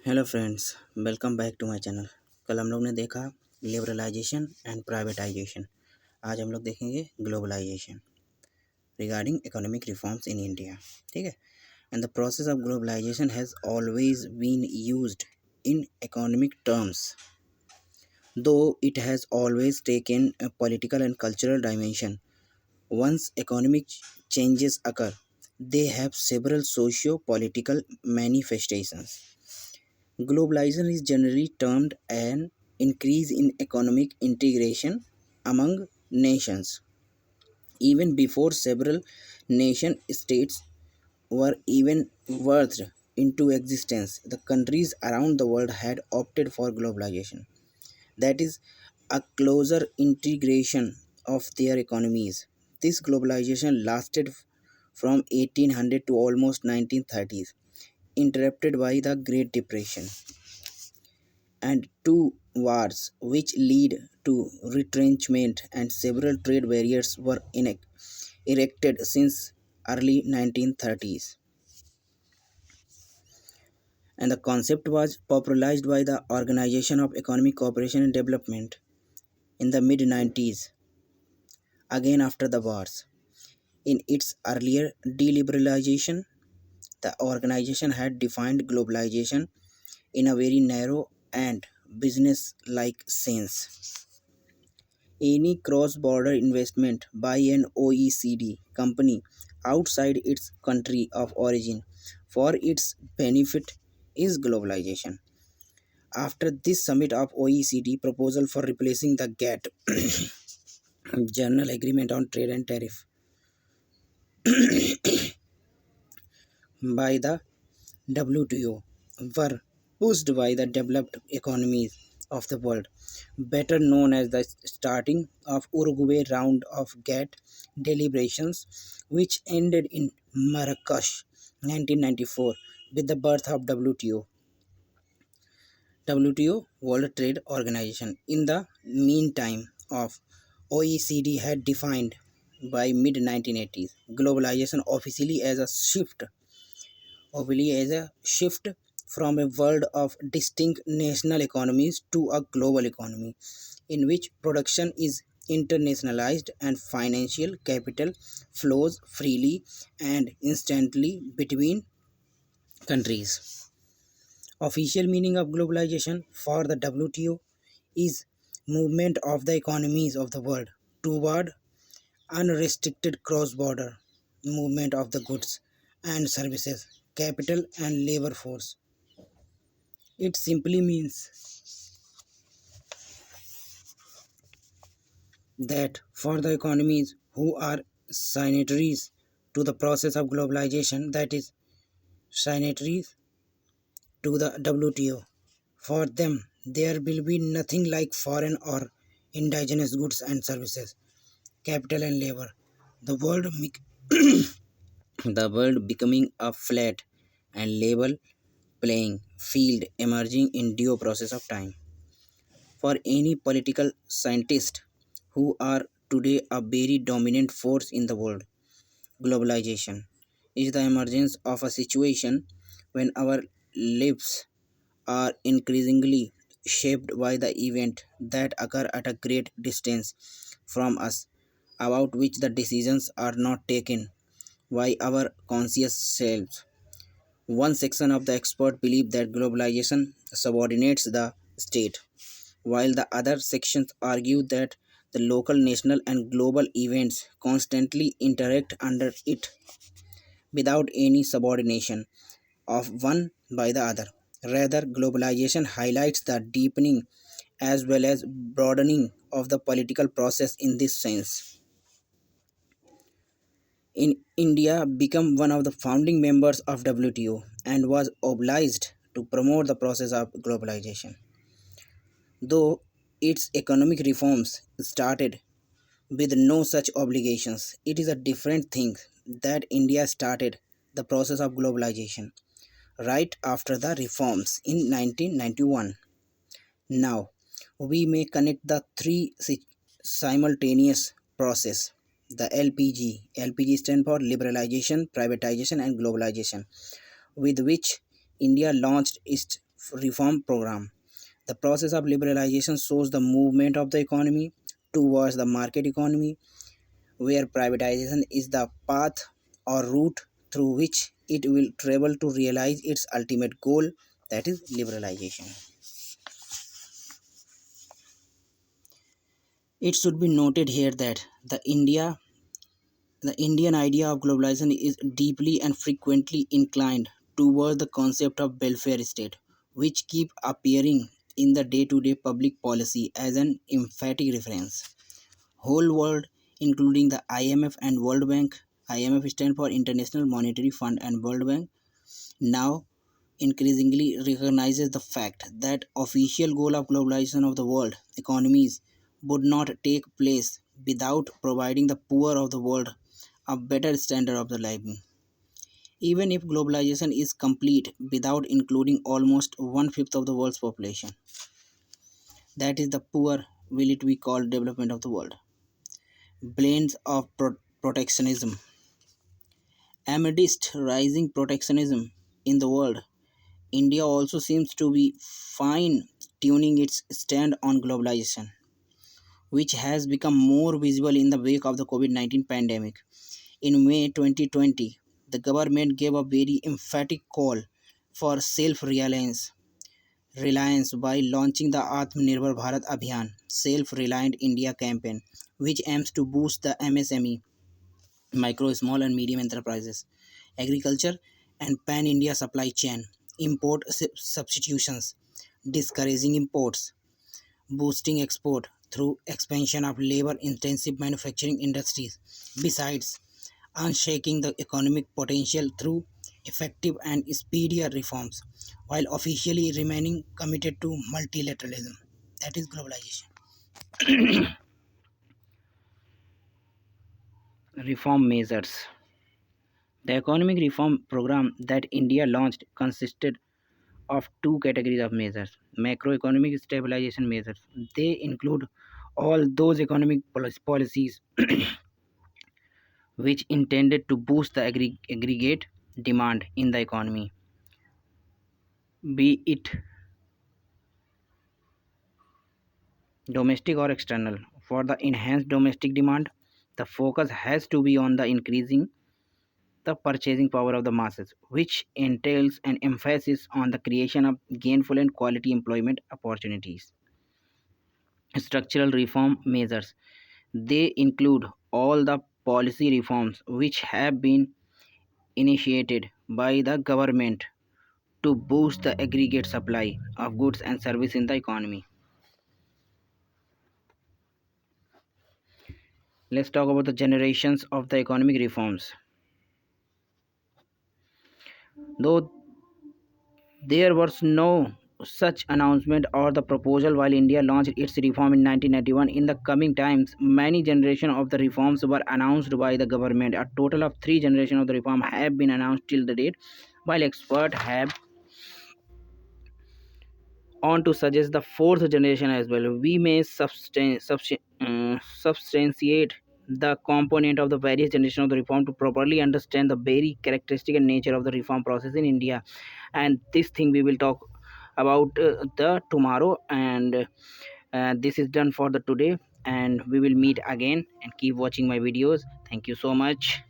Hello friends, welcome back to my channel. कल हम लोग ने देखा लिबरलाइजेशन एंड प्राइवेटाइजेशन। आज हम लोग देखेंगे globalization regarding economic reforms in India. ठीक है। And the process of globalization has always been used in economic terms, though it has always taken a political and cultural dimension. Once economic changes occur, they have several socio-political manifestations. Globalization is generally termed an increase in economic integration among nations. Even before several nation states were even birthed into existence, the countries around the world had opted for globalization. That is, a closer integration of their economies. This globalization lasted from 1800 to almost 1930s, interrupted by the Great Depression and two wars which lead to retrenchment, and several trade barriers were erected since early 1930s, and the concept was popularized by the Organization of Economic Cooperation and Development in the mid 90s, again after the wars. In its earlier deliberalization, the organization had defined globalization in a very narrow and business like sense. Any cross-border investment by an OECD company outside its country of origin for its benefit is globalization. After this summit of OECD proposal for replacing the GATT General Agreement on Trade and Tariff by the WTO were pushed by the developed economies of the world, better known as the starting of Uruguay round of GATT deliberations, which ended in Marrakesh 1994 with the birth of WTO World Trade Organization. In the meantime, of OECD had defined by mid 1980s globalization officially as a shift from a world of distinct national economies to a global economy in which production is internationalized and financial capital flows freely and instantly between countries. Official meaning of globalization for the WTO is movement of the economies of the world toward unrestricted cross-border movement of the goods and services, capital and labor force. It simply means that for the economies who are signatories to the process of globalization, that is, signatories to the WTO, for them there will be nothing like foreign or indigenous goods and services, capital and labor. The world, the world becoming a flat and level playing field emerging in due process of time. For any political scientist who are today a very dominant force in the world, globalization is the emergence of a situation when our lives are increasingly shaped by the event that occur at a great distance from us, about which the decisions are not taken by our conscious selves. One section of the expert believe that globalization subordinates the state, while the other sections argue that the local, national, and global events constantly interact under it without any subordination of one by the other. Rather, globalization highlights the deepening as well as broadening of the political process in this sense. In India became one of the founding members of WTO and was obliged to promote the process of globalization. Though its economic reforms started with no such obligations, it is a different thing that India started the process of globalization right after the reforms in 1991. Now, we may connect the three simultaneous process. The LPG. LPG stands for liberalization, privatization, and globalization, with which India launched its reform program. The process of liberalization shows the movement of the economy towards the market economy, where privatization is the path or route through which it will travel to realize its ultimate goal, that is liberalization. It should be noted here that the Indian idea of globalization is deeply and frequently inclined toward the concept of welfare state, which keep appearing in the day-to-day public policy as an emphatic reference. Whole world, including the IMF and World Bank, IMF stands for International Monetary Fund and World Bank, now increasingly recognizes the fact that official goal of globalization of the world economies would not take place without providing the poor of the world a better standard of the living. Even if globalization is complete without including almost one-fifth of the world's population, that is the poor, will it be called development of the world? Blends of protectionism. Amidst rising protectionism in the world, India also seems to be fine tuning its stand on globalization, which has become more visible in the wake of the COVID 19 pandemic. In May 2020, the government gave a very emphatic call for self reliance by launching the Atmanirbhar Bharat Abhiyan Self Reliant India campaign, which aims to boost the MSME, micro, small, and medium enterprises, agriculture, and pan India supply chain, import substitutions, discouraging imports, boosting export through expansion of labor intensive manufacturing industries, besides unshaking the economic potential through effective and speedier reforms, while officially remaining committed to multilateralism, that is globalization. Reform measures. The economic reform program that India launched consisted of two categories of measures: macroeconomic stabilization measures. They include all those economic policies which intended to boost the aggregate demand in the economy, be it domestic or external. For the enhanced domestic demand, the focus has to be on the increasing the purchasing power of the masses, which entails an emphasis on the creation of gainful and quality employment opportunities. Structural reform measures. They include all the policy reforms which have been initiated by the government to boost the aggregate supply of goods and services in the economy. Let's talk about the generations of the economic reforms. Though there was no such announcement or the proposal while India launched its reform in 1991. In the coming times, many generations of the reforms were announced by the government. A total of three generations of the reform have been announced till the date, while experts have on to suggest the fourth generation as well. We may substantiate the component of the various generations of the reform to properly understand the very characteristic and nature of the reform process in India. And this thing we will talk about the tomorrow. And this is done for the today. And we will meet again and keep watching my videos. Thank you so much.